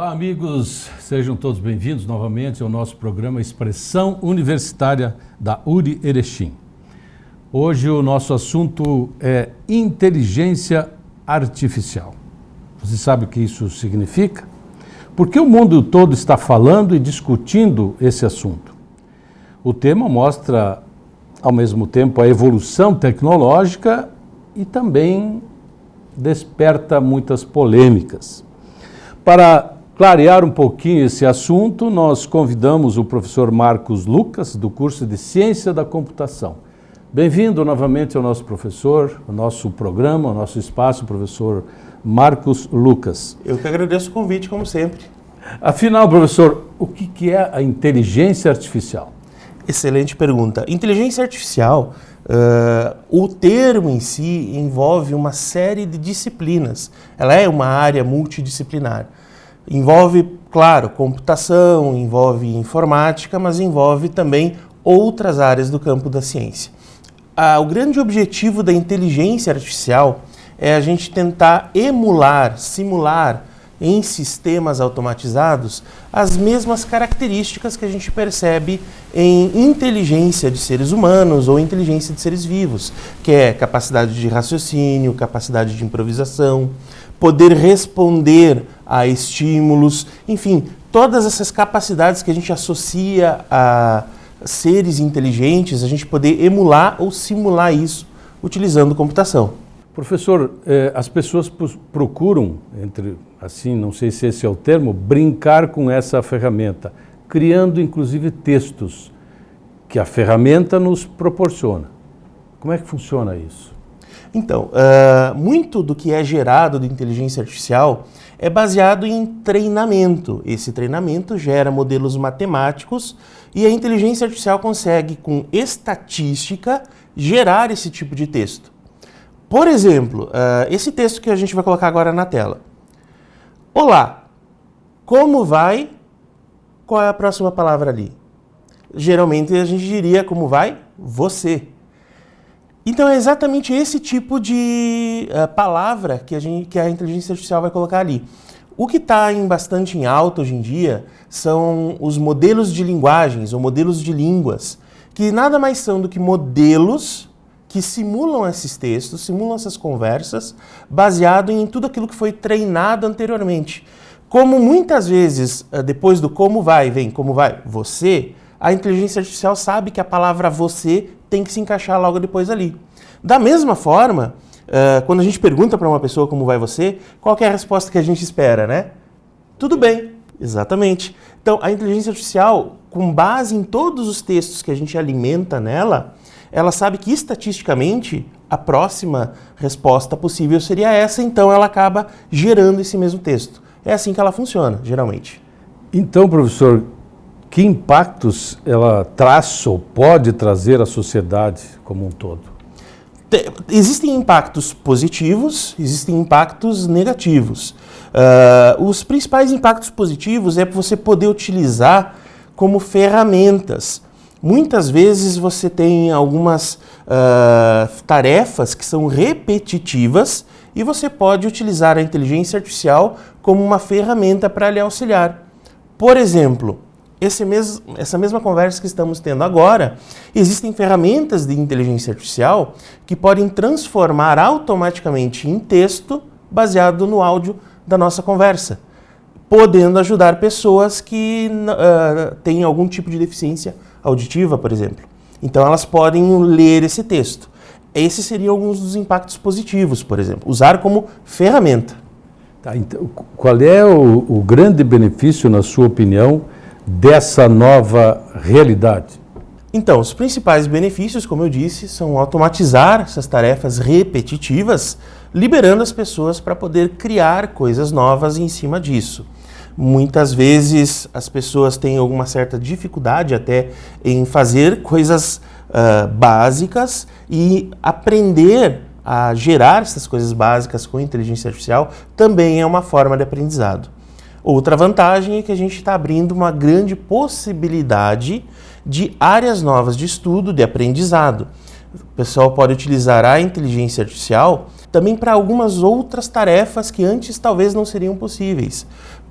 Olá, amigos, sejam todos bem-vindos novamente ao nosso programa Expressão Universitária da URI Erechim. Hoje o nosso assunto é inteligência artificial. Você sabe o que isso significa? Porque o mundo todo está falando e discutindo esse assunto. O tema mostra, ao mesmo tempo, a evolução tecnológica e também desperta muitas polêmicas. Para clarear um pouquinho esse assunto, nós convidamos o professor Marcos Lucas, do curso de Ciência da Computação. Bem-vindo novamente ao nosso professor, ao nosso programa, ao nosso espaço, professor Marcos Lucas. Eu que agradeço o convite, como sempre. Afinal, professor, o que é a inteligência artificial? Excelente pergunta. Inteligência artificial, o termo em si envolve uma série de disciplinas. Ela é uma área multidisciplinar. Envolve, claro, computação, envolve informática, mas envolve também outras áreas do campo da ciência. O grande objetivo da inteligência artificial é a gente tentar emular, simular em sistemas automatizados as mesmas características que a gente percebe em inteligência de seres humanos ou inteligência de seres vivos, que é capacidade de raciocínio, capacidade de improvisação, poder responder a estímulos, enfim, todas essas capacidades que a gente associa a seres inteligentes, a gente poder emular ou simular isso utilizando computação. Professor, as pessoas procuram, assim, não sei se esse é o termo, brincar com essa ferramenta, criando inclusive textos que a ferramenta nos proporciona. Como é que funciona isso? Então, muito do que é gerado de inteligência artificial é baseado em treinamento. Esse treinamento gera modelos matemáticos e a inteligência artificial consegue, com estatística, gerar esse tipo de texto. Por exemplo, esse texto que a gente vai colocar agora na tela. Olá, como vai? Qual é a próxima palavra ali? Geralmente a gente diria como vai? Você. Então é exatamente esse tipo de palavra que a inteligência artificial vai colocar ali. O que está bastante em alta hoje em dia são os modelos de linguagens ou modelos de línguas, que nada mais são do que modelos que simulam esses textos, simulam essas conversas, baseado em tudo aquilo que foi treinado anteriormente. Como muitas vezes, depois do como vai, vem como vai você, a inteligência artificial sabe que a palavra você tem que se encaixar logo depois ali. Da mesma forma, quando a gente pergunta para uma pessoa como vai você, qual que é a resposta que a gente espera, né? Tudo bem, exatamente. Então, a inteligência artificial, com base em todos os textos que a gente alimenta nela, ela sabe que estatisticamente a próxima resposta possível seria essa, então ela acaba gerando esse mesmo texto. É assim que ela funciona, geralmente. Então, professor, que impactos ela traz ou pode trazer à sociedade como um todo? Existem impactos positivos, existem impactos negativos. Os principais impactos positivos é você poder utilizar como ferramentas. Muitas vezes você tem algumas tarefas que são repetitivas e você pode utilizar a inteligência artificial como uma ferramenta para lhe auxiliar. Por exemplo, essa mesma conversa que estamos tendo agora, existem ferramentas de inteligência artificial que podem transformar automaticamente em texto baseado no áudio da nossa conversa, podendo ajudar pessoas que têm algum tipo de deficiência auditiva, por exemplo. Então elas podem ler esse texto. Esses seriam alguns dos impactos positivos, por exemplo, usar como ferramenta. Tá, então, qual é o grande benefício, na sua opinião, dessa nova realidade? Então, os principais benefícios, como eu disse, são automatizar essas tarefas repetitivas, liberando as pessoas para poder criar coisas novas em cima disso. Muitas vezes as pessoas têm alguma certa dificuldade até em fazer coisas básicas e aprender a gerar essas coisas básicas com inteligência artificial também é uma forma de aprendizado. Outra vantagem é que a gente está abrindo uma grande possibilidade de áreas novas de estudo, de aprendizado. O pessoal pode utilizar a inteligência artificial também para algumas outras tarefas que antes talvez não seriam possíveis.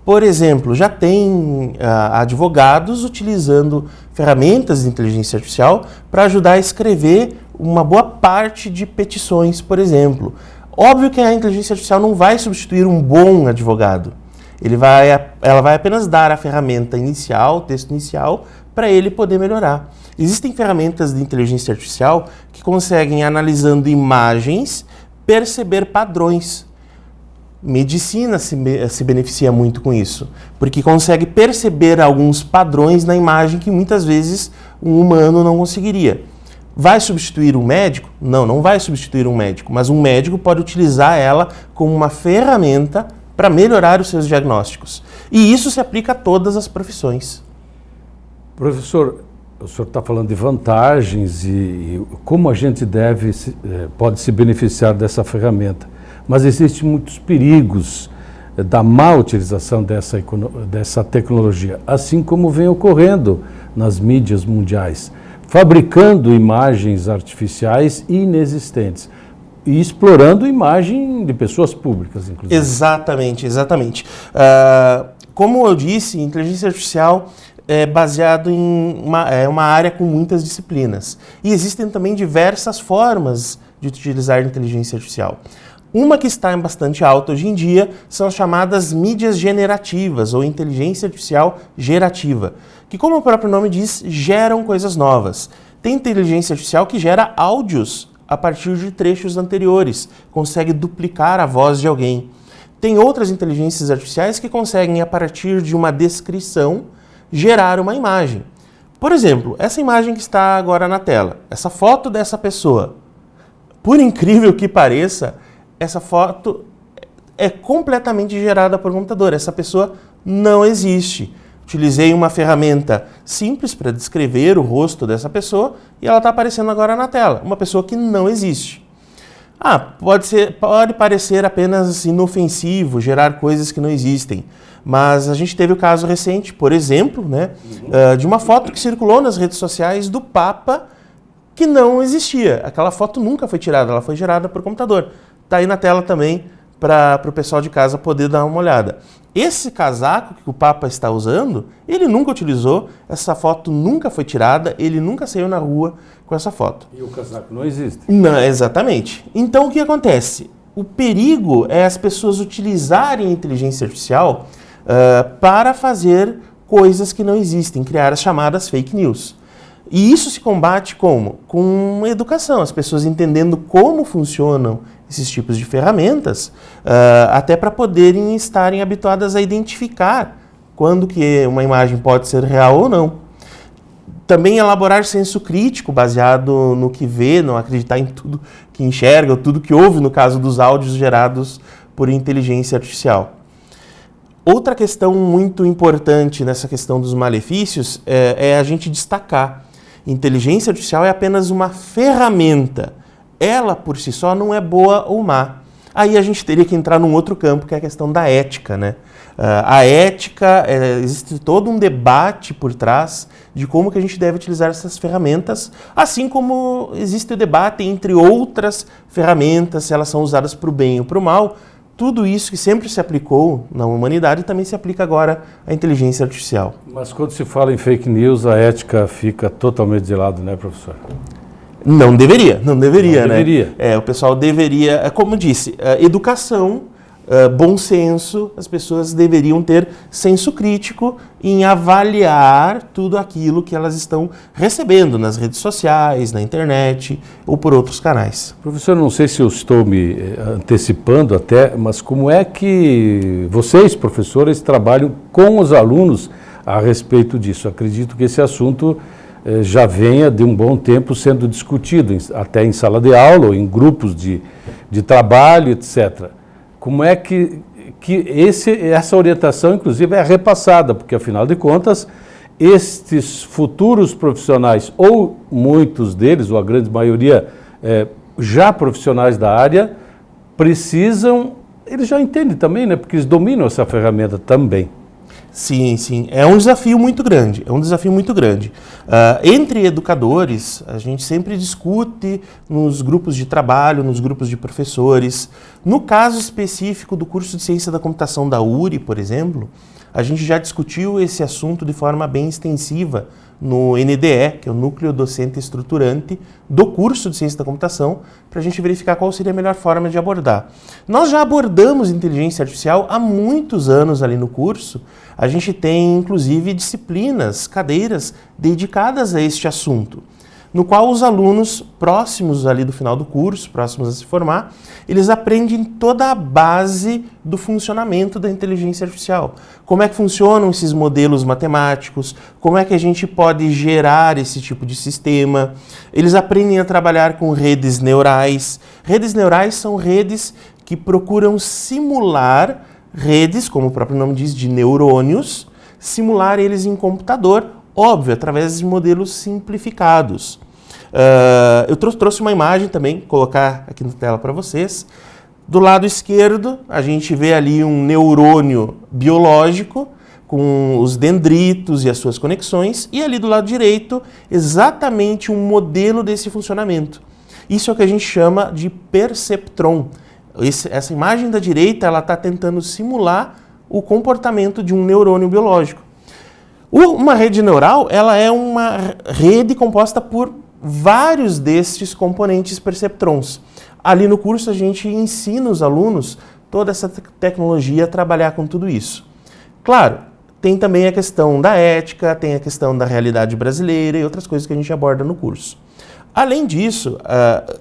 Por exemplo, já tem advogados utilizando ferramentas de inteligência artificial para ajudar a escrever uma boa parte de petições, por exemplo. Óbvio que a inteligência artificial não vai substituir um bom advogado. Ela vai apenas dar a ferramenta inicial, o texto inicial, para ele poder melhorar. Existem ferramentas de inteligência artificial que conseguem, analisando imagens, perceber padrões. Medicina se beneficia muito com isso, porque consegue perceber alguns padrões na imagem que muitas vezes um humano não conseguiria. Vai substituir um médico? Não, não vai substituir um médico, mas um médico pode utilizar ela como uma ferramenta para melhorar os seus diagnósticos. E isso se aplica a todas as profissões. Professor, o senhor está falando de vantagens e como a gente pode se beneficiar dessa ferramenta. Mas existem muitos perigos da má utilização dessa tecnologia, assim como vem ocorrendo nas mídias mundiais, fabricando imagens artificiais inexistentes e explorando imagem de pessoas públicas, inclusive. Exatamente, exatamente. Como eu disse, inteligência artificial é baseado em uma área com muitas disciplinas. E existem também diversas formas de utilizar inteligência artificial. Uma que está em bastante alta hoje em dia são as chamadas mídias generativas ou inteligência artificial gerativa, que, como o próprio nome diz, geram coisas novas. Tem inteligência artificial que gera áudios a partir de trechos anteriores, consegue duplicar a voz de alguém. Tem outras inteligências artificiais que conseguem, a partir de uma descrição, gerar uma imagem. Por exemplo, essa imagem que está agora na tela, essa foto dessa pessoa, por incrível que pareça, essa foto é completamente gerada por computador. Essa pessoa não existe. Utilizei uma ferramenta simples para descrever o rosto dessa pessoa e ela está aparecendo agora na tela. Uma pessoa que não existe. Pode parecer apenas inofensivo, gerar coisas que não existem. Mas a gente teve o caso recente, por exemplo, de uma foto que circulou nas redes sociais do Papa que não existia. Aquela foto nunca foi tirada, ela foi gerada por computador. Está aí na tela também para o pessoal de casa poder dar uma olhada. Esse casaco que o Papa está usando, ele nunca utilizou, essa foto nunca foi tirada, ele nunca saiu na rua com essa foto. E o casaco não existe. Não, exatamente. Então o que acontece? O perigo é as pessoas utilizarem a inteligência artificial para fazer coisas que não existem, criar as chamadas fake news. E isso se combate como? Com educação, as pessoas entendendo como funcionam esses tipos de ferramentas, até para poderem estarem habituadas a identificar quando que uma imagem pode ser real ou não. Também elaborar senso crítico baseado no que vê, não acreditar em tudo que enxerga, ou tudo que ouve, no caso dos áudios gerados por inteligência artificial. Outra questão muito importante nessa questão dos malefícios é a gente destacar. Inteligência artificial é apenas uma ferramenta. Ela, por si só, não é boa ou má. Aí a gente teria que entrar num outro campo, que é a questão da ética, A ética, existe todo um debate por trás de como que a gente deve utilizar essas ferramentas, assim como existe o debate entre outras ferramentas, se elas são usadas para o bem ou para o mal. Tudo isso que sempre se aplicou na humanidade também se aplica agora à inteligência artificial. Mas quando se fala em fake news, a ética fica totalmente de lado, né, professor? Não deveria, Não deveria. O pessoal deveria, como disse, educação, bom senso, as pessoas deveriam ter senso crítico em avaliar tudo aquilo que elas estão recebendo nas redes sociais, na internet ou por outros canais. Professor, não sei se eu estou me antecipando até, mas como é que vocês, professores, trabalham com os alunos a respeito disso? Acredito que esse assunto já venha de um bom tempo sendo discutido, até em sala de aula ou em grupos de trabalho, etc. Como é que essa orientação, inclusive, é repassada? Porque, afinal de contas, estes futuros profissionais, ou muitos deles, ou a grande maioria, já profissionais da área, eles já entendem também, né? Porque eles dominam essa ferramenta também. Sim, sim. É um desafio muito grande. É um desafio muito grande. Entre educadores, a gente sempre discute nos grupos de trabalho, nos grupos de professores. No caso específico do curso de Ciência da Computação da URI, por exemplo, a gente já discutiu esse assunto de forma bem extensiva no NDE, que é o Núcleo Docente Estruturante do curso de Ciência da Computação, para a gente verificar qual seria a melhor forma de abordar. Nós já abordamos inteligência artificial há muitos anos ali no curso. A gente tem, inclusive, disciplinas, cadeiras dedicadas a este assunto, no qual os alunos próximos ali do final do curso, próximos a se formar, eles aprendem toda a base do funcionamento da inteligência artificial. Como é que funcionam esses modelos matemáticos, como é que a gente pode gerar esse tipo de sistema. Eles aprendem a trabalhar com redes neurais. Redes neurais são redes que procuram simular redes, como o próprio nome diz, de neurônios, simular eles em computador, óbvio, através de modelos simplificados. Eu trouxe uma imagem também, colocar aqui na tela para vocês. Do lado esquerdo, a gente vê ali um neurônio biológico com os dendritos e as suas conexões, e ali do lado direito, exatamente um modelo desse funcionamento. Isso é o que a gente chama de perceptron. Essa imagem da direita, ela está tentando simular o comportamento de um neurônio biológico. Uma rede neural, ela é uma rede composta por vários destes componentes perceptrons. Ali no curso a gente ensina os alunos toda essa tecnologia a trabalhar com tudo isso. Claro, tem também a questão da ética, tem a questão da realidade brasileira e outras coisas que a gente aborda no curso. Além disso,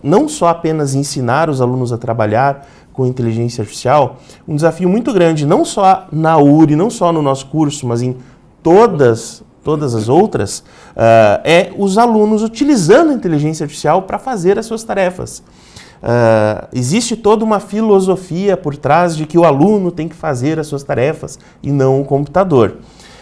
não só apenas ensinar os alunos a trabalhar com inteligência artificial, um desafio muito grande, não só na URI, não só no nosso curso, mas em todas as outras, é os alunos utilizando a inteligência artificial para fazer as suas tarefas. Existe toda uma filosofia por trás de que o aluno tem que fazer as suas tarefas e não o computador.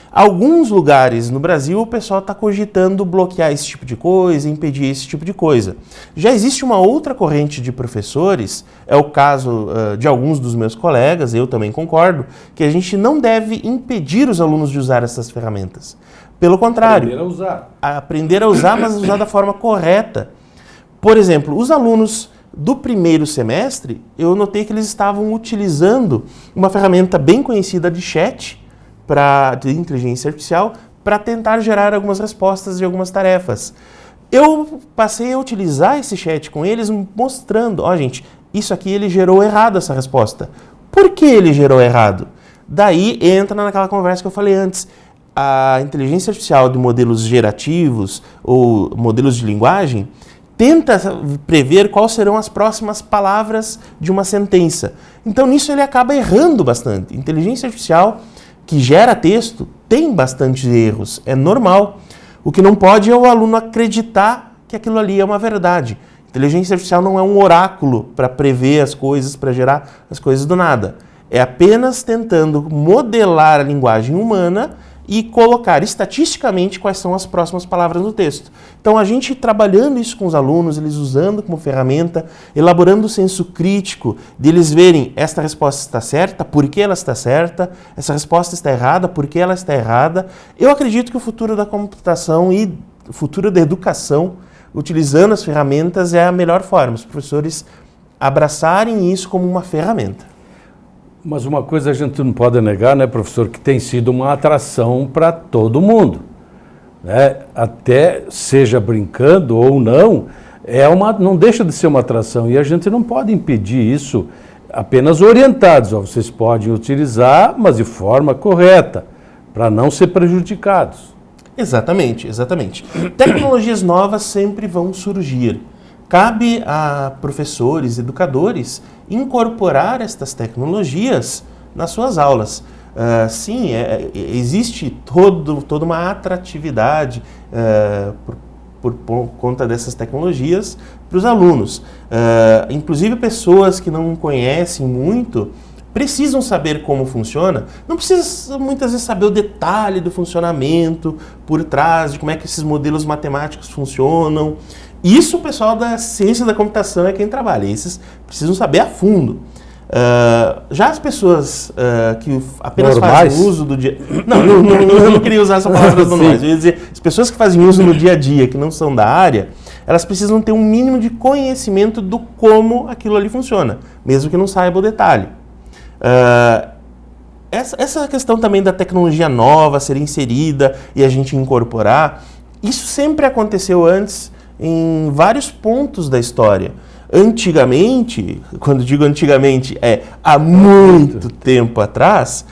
Alguns lugares no Brasil o pessoal está cogitando bloquear esse tipo de coisa, impedir esse tipo de coisa. Já existe uma outra corrente de professores, é o caso de alguns dos meus colegas, eu também concordo, que a gente não deve impedir os alunos de usar essas ferramentas. Pelo contrário, aprender a usar, mas usar da forma correta. Por exemplo, os alunos do primeiro semestre, eu notei que eles estavam utilizando uma ferramenta bem conhecida de chat, de inteligência artificial, para tentar gerar algumas respostas de algumas tarefas. Eu passei a utilizar esse chat com eles, mostrando, gente, isso aqui ele gerou errado essa resposta. Por que ele gerou errado? Daí entra naquela conversa que eu falei antes. A inteligência artificial de modelos gerativos ou modelos de linguagem tenta prever quais serão as próximas palavras de uma sentença. Então nisso ele acaba errando bastante. Inteligência artificial que gera texto tem bastantes erros, é normal. O que não pode é o aluno acreditar que aquilo ali é uma verdade. Inteligência artificial não é um oráculo para prever as coisas, para gerar as coisas do nada. É apenas tentando modelar a linguagem humana e colocar estatisticamente quais são as próximas palavras no texto. Então a gente trabalhando isso com os alunos, eles usando como ferramenta, elaborando o senso crítico, de eles verem esta resposta está certa, por que ela está certa, essa resposta está errada, por que ela está errada. Eu acredito que o futuro da computação e o futuro da educação, utilizando as ferramentas, é a melhor forma. Os professores abraçarem isso como uma ferramenta. Mas uma coisa a gente não pode negar, né, professor, que tem sido uma atração para todo mundo, né? Até seja brincando ou não, não deixa de ser uma atração e a gente não pode impedir isso, apenas orientados. Vocês podem utilizar, mas de forma correta, para não ser prejudicados. Exatamente, exatamente. Tecnologias novas sempre vão surgir. Cabe a professores, educadores, incorporar estas tecnologias nas suas aulas. Sim, existe toda uma atratividade por conta dessas tecnologias para os alunos. Inclusive pessoas que não conhecem muito precisam saber como funciona. Não precisa muitas vezes saber o detalhe do funcionamento por trás, de como é que esses modelos matemáticos funcionam. Isso o pessoal da ciência da computação é quem trabalha, esses precisam saber a fundo. Já as pessoas que apenas normais? fazem uso do dia... Não, eu não queria usar essa palavra normais. Eu ia dizer, as pessoas que fazem uso no dia a dia, que não são da área, elas precisam ter um mínimo de conhecimento do como aquilo ali funciona, mesmo que não saiba o detalhe. Essa questão também da tecnologia nova ser inserida e a gente incorporar, isso sempre aconteceu antes em vários pontos da história. Antigamente, quando digo antigamente, há muito tempo atrás,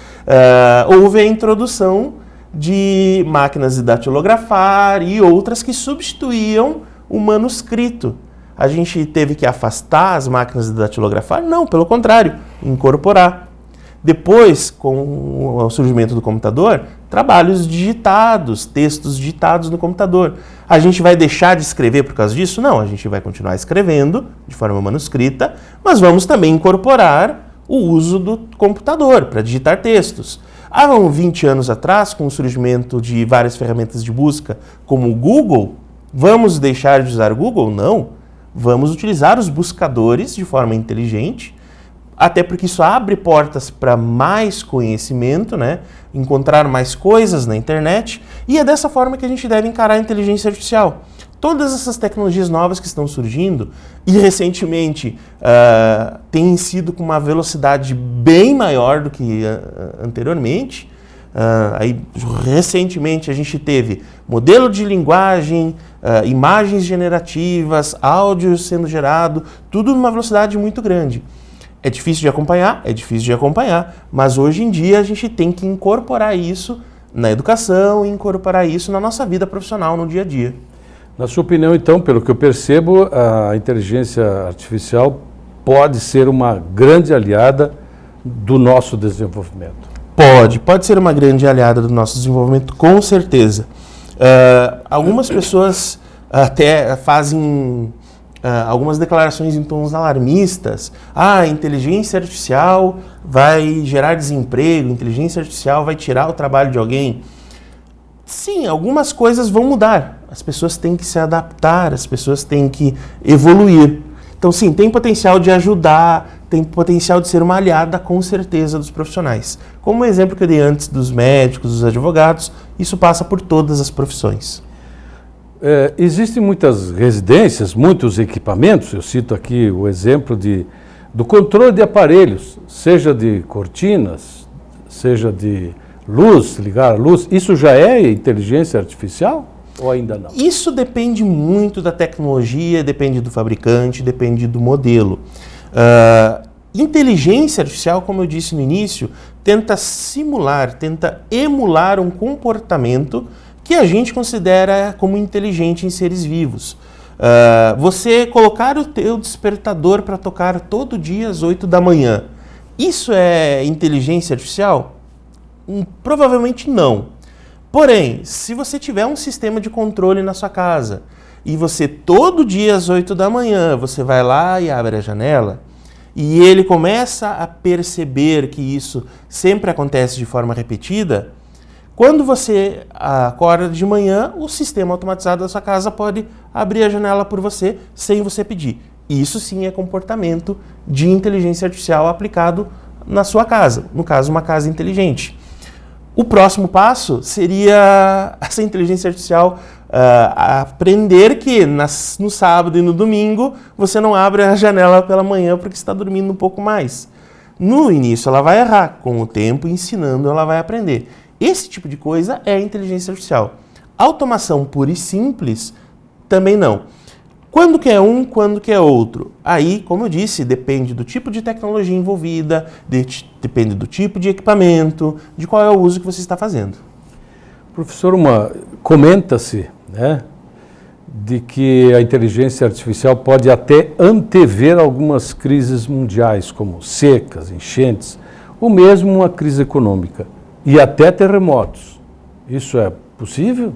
houve a introdução de máquinas de datilografar e outras que substituíam o manuscrito. A gente teve que afastar as máquinas de datilografar? Não, pelo contrário, incorporar. Depois, com o surgimento do computador, trabalhos digitados, textos digitados no computador. A gente vai deixar de escrever por causa disso? Não, a gente vai continuar escrevendo de forma manuscrita, mas vamos também incorporar o uso do computador para digitar textos. Há 20 anos atrás, com o surgimento de várias ferramentas de busca, como o Google, vamos deixar de usar o Google? Não. Vamos utilizar os buscadores de forma inteligente, até porque isso abre portas para mais conhecimento, né? Encontrar mais coisas na internet, e é dessa forma que a gente deve encarar a inteligência artificial. Todas essas tecnologias novas que estão surgindo, e recentemente têm sido com uma velocidade bem maior do que anteriormente. Recentemente a gente teve modelo de linguagem, imagens generativas, áudio sendo gerado, tudo numa velocidade muito grande. É difícil de acompanhar, mas hoje em dia a gente tem que incorporar isso na educação e incorporar isso na nossa vida profissional, no dia a dia. Na sua opinião, então, pelo que eu percebo, a inteligência artificial pode ser uma grande aliada do nosso desenvolvimento. Pode ser uma grande aliada do nosso desenvolvimento, com certeza. Algumas pessoas até fazem algumas declarações em tons alarmistas. A inteligência artificial vai gerar desemprego, a inteligência artificial vai tirar o trabalho de alguém. Sim, algumas coisas vão mudar. As pessoas têm que se adaptar, as pessoas têm que evoluir. Então, sim, tem potencial de ajudar, tem potencial de ser uma aliada, com certeza, dos profissionais. Como o exemplo que eu dei antes dos médicos, dos advogados, isso passa por todas as profissões. Existem muitas residências, muitos equipamentos, eu cito aqui o exemplo do controle de aparelhos, seja de cortinas, seja de luz, ligar a luz. Isso já é inteligência artificial ou ainda não? Isso depende muito da tecnologia, depende do fabricante, depende do modelo. Inteligência artificial, como eu disse no início, tenta simular, tenta emular um comportamento que a gente considera como inteligente em seres vivos. Você colocar o teu despertador para tocar todo dia às 8 da manhã, isso é inteligência artificial? Provavelmente não. Porém, se você tiver um sistema de controle na sua casa e você todo dia às 8 da manhã, você vai lá e abre a janela e ele começa a perceber que isso sempre acontece de forma repetida, quando você acorda de manhã, o sistema automatizado da sua casa pode abrir a janela por você sem você pedir. Isso sim é comportamento de inteligência artificial aplicado na sua casa, no caso, uma casa inteligente. O próximo passo seria essa inteligência artificial aprender que no sábado e no domingo você não abre a janela pela manhã porque está dormindo um pouco mais. No início ela vai errar, com o tempo ensinando ela vai aprender. Esse tipo de coisa é inteligência artificial. Automação pura e simples, também não. Quando que é um, quando que é outro? Aí, como eu disse, depende do tipo de tecnologia envolvida, depende do tipo de equipamento, de qual é o uso que você está fazendo. Professor, comenta-se, né, de que a inteligência artificial pode até antever algumas crises mundiais, como secas, enchentes, ou mesmo uma crise econômica. E até terremotos. Isso é possível?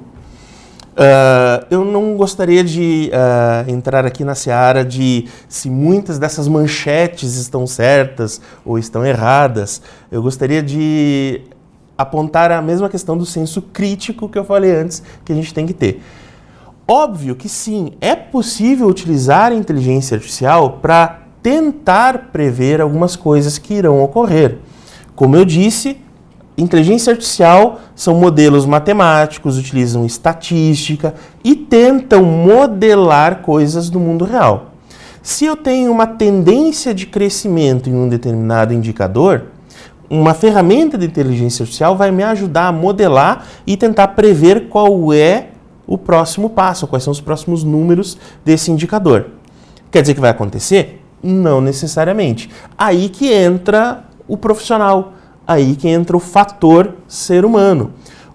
Eu não gostaria de entrar aqui na seara de se muitas dessas manchetes estão certas ou estão erradas. Eu gostaria de apontar a mesma questão do senso crítico que eu falei antes, que a gente tem que ter. Óbvio que sim, é possível utilizar a inteligência artificial para tentar prever algumas coisas que irão ocorrer. Como eu disse, inteligência artificial são modelos matemáticos, utilizam estatística e tentam modelar coisas do mundo real. Se eu tenho uma tendência de crescimento em um determinado indicador, uma ferramenta de inteligência artificial vai me ajudar a modelar e tentar prever qual é o próximo passo, quais são os próximos números desse indicador. Quer dizer que vai acontecer? Não necessariamente. Aí que entra o profissional, aí que entra o fator ser humano.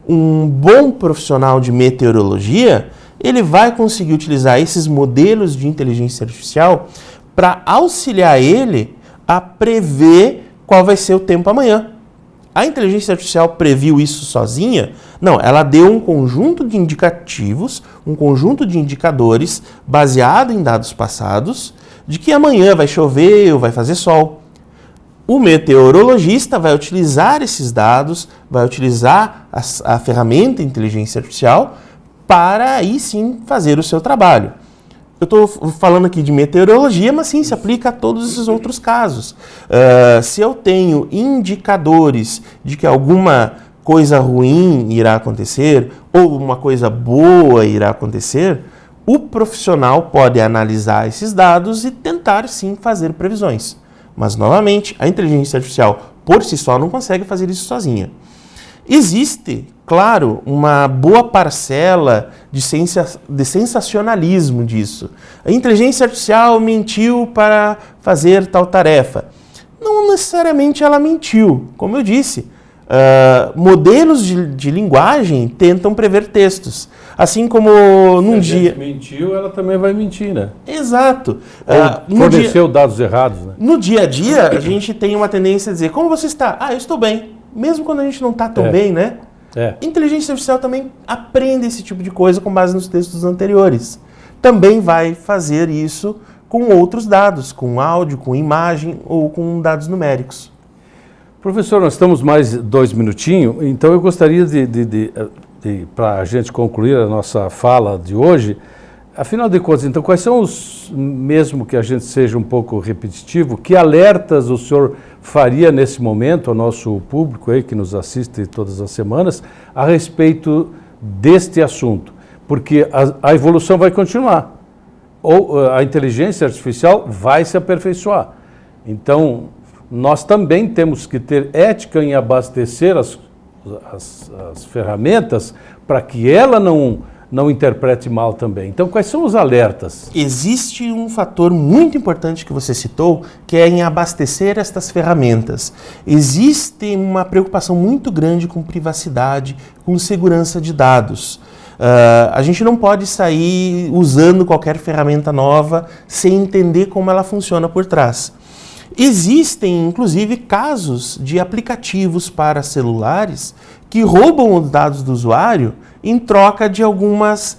Um bom profissional de meteorologia, ele vai conseguir utilizar esses modelos de inteligência artificial para auxiliar ele a prever qual vai ser o tempo amanhã. A inteligência artificial previu isso sozinha? Não, ela deu um conjunto de indicativos, um conjunto de indicadores baseado em dados passados, de que amanhã vai chover ou vai fazer sol. O meteorologista vai utilizar esses dados, vai utilizar a ferramenta inteligência artificial para aí sim fazer o seu trabalho. Eu estou falando aqui de meteorologia, mas sim, se aplica a todos esses outros casos. Se eu tenho indicadores de que alguma coisa ruim irá acontecer ou uma coisa boa irá acontecer, o profissional pode analisar esses dados e tentar sim fazer previsões. Mas, novamente, a inteligência artificial por si só não consegue fazer isso sozinha. Existe, claro, uma boa parcela de sensacionalismo disso. A inteligência artificial mentiu para fazer tal tarefa. Não necessariamente ela mentiu. Como eu disse, modelos de linguagem tentam prever textos. Assim como num dia... Se mentiu, ela também vai mentir, né? Exato. Forneceu dados errados, né? No dia a dia, a gente tem uma tendência a dizer, como você está? Eu estou bem. Mesmo quando a gente não está tão bem, né? Inteligência artificial também aprende esse tipo de coisa com base nos textos anteriores. Também vai fazer isso com outros dados, com áudio, com imagem ou com dados numéricos. Professor, nós estamos mais 2 minutinhos, então eu gostaria para a gente concluir a nossa fala de hoje, afinal de contas, então, quais são os, mesmo que a gente seja um pouco repetitivo, que alertas o senhor faria nesse momento ao nosso público aí que nos assiste todas as semanas a respeito deste assunto? Porque a evolução vai continuar, ou a inteligência artificial vai se aperfeiçoar. Então, nós também temos que ter ética em abastecer as ferramentas para que ela não interprete mal também. Então, quais são os alertas? Existe um fator muito importante que você citou, que é em abastecer estas ferramentas. Existe uma preocupação muito grande com privacidade, com segurança de dados. A gente não pode sair usando qualquer ferramenta nova sem entender como ela funciona por trás. Existem, inclusive, casos de aplicativos para celulares que roubam os dados do usuário em troca de algumas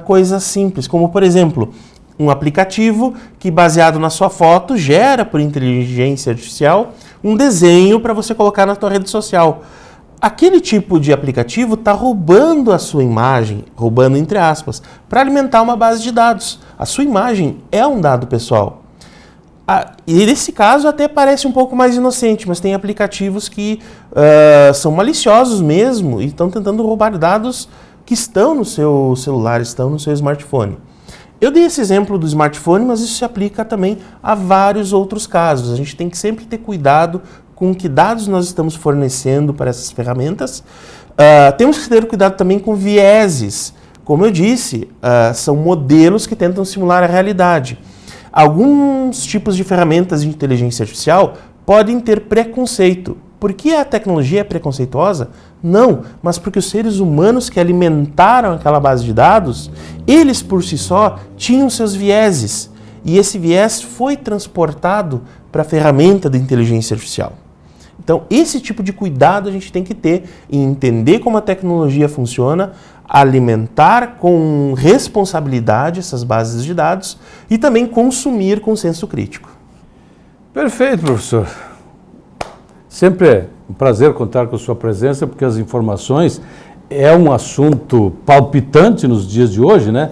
coisas simples, como, por exemplo, um aplicativo que, baseado na sua foto, gera por inteligência artificial um desenho para você colocar na sua rede social. Aquele tipo de aplicativo está roubando a sua imagem, roubando entre aspas, para alimentar uma base de dados. A sua imagem é um dado pessoal. E nesse caso até parece um pouco mais inocente, mas tem aplicativos que são maliciosos mesmo e estão tentando roubar dados que estão no seu celular, estão no seu smartphone. Eu dei esse exemplo do smartphone, mas isso se aplica também a vários outros casos. A gente tem que sempre ter cuidado com que dados nós estamos fornecendo para essas ferramentas. Temos que ter cuidado também com vieses. Como eu disse, são modelos que tentam simular a realidade. Alguns tipos de ferramentas de inteligência artificial podem ter preconceito. Por que a tecnologia é preconceituosa? Não, mas porque os seres humanos que alimentaram aquela base de dados, eles por si só tinham seus vieses. E esse viés foi transportado para a ferramenta da inteligência artificial. Então, esse tipo de cuidado a gente tem que ter em entender como a tecnologia funciona, alimentar com responsabilidade essas bases de dados e também consumir com senso crítico. Perfeito, professor. Sempre é um prazer contar com a sua presença, porque as informações é um assunto palpitante nos dias de hoje, né?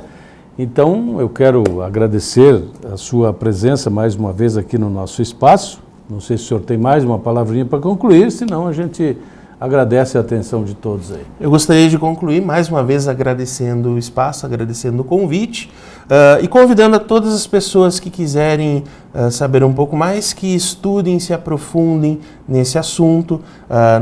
Então, eu quero agradecer a sua presença mais uma vez aqui no nosso espaço. Não sei se o senhor tem mais uma palavrinha para concluir, senão a gente agradece a atenção de todos aí. Eu gostaria de concluir mais uma vez agradecendo o espaço, agradecendo o convite e convidando a todas as pessoas que quiserem saber um pouco mais, que estudem, se aprofundem nesse assunto.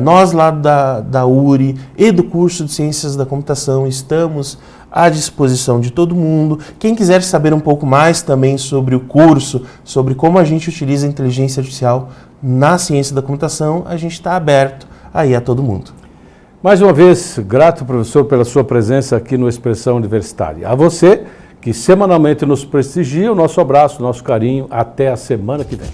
Nós lá da URI e do curso de Ciências da Computação estamos à disposição de todo mundo. Quem quiser saber um pouco mais também sobre o curso, sobre como a gente utiliza a inteligência artificial na ciência da computação, a gente está aberto aí a todo mundo. Mais uma vez, grato, professor, pela sua presença aqui no Expressão Universitária. A você que semanalmente nos prestigia, o nosso abraço, o nosso carinho. Até a semana que vem.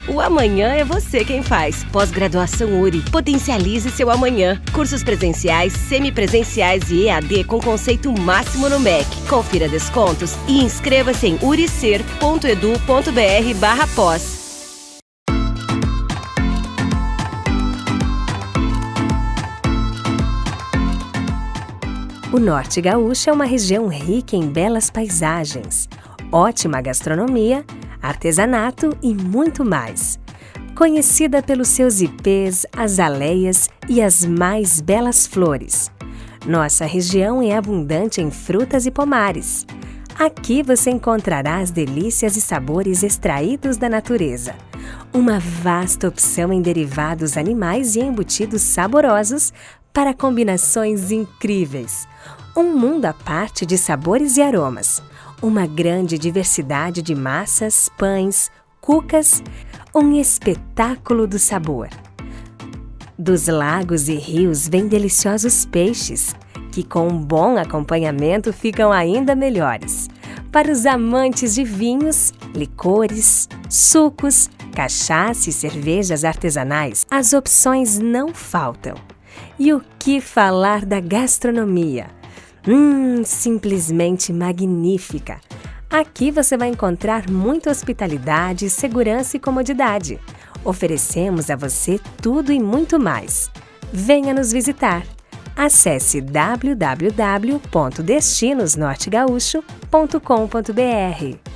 O amanhã é você quem faz. Pós-graduação URI. Potencialize seu amanhã. Cursos presenciais, semipresenciais e EAD com conceito máximo no MEC. Confira descontos e inscreva-se em uricer.edu.br/pós. O Norte Gaúcho é uma região rica em belas paisagens, ótima gastronomia, artesanato e muito mais. Conhecida pelos seus ipês, azaleias e as mais belas flores. Nossa região é abundante em frutas e pomares. Aqui você encontrará as delícias e sabores extraídos da natureza. Uma vasta opção em derivados animais e embutidos saborosos para combinações incríveis. Um mundo à parte de sabores e aromas. Uma grande diversidade de massas, pães, cucas, um espetáculo do sabor. Dos lagos e rios vêm deliciosos peixes, que com um bom acompanhamento ficam ainda melhores. Para os amantes de vinhos, licores, sucos, cachaça e cervejas artesanais, as opções não faltam. E o que falar da gastronomia? Simplesmente magnífica! Aqui você vai encontrar muita hospitalidade, segurança e comodidade. Oferecemos a você tudo e muito mais. Venha nos visitar. Acesse www.destinosnortegaúcho.com.br.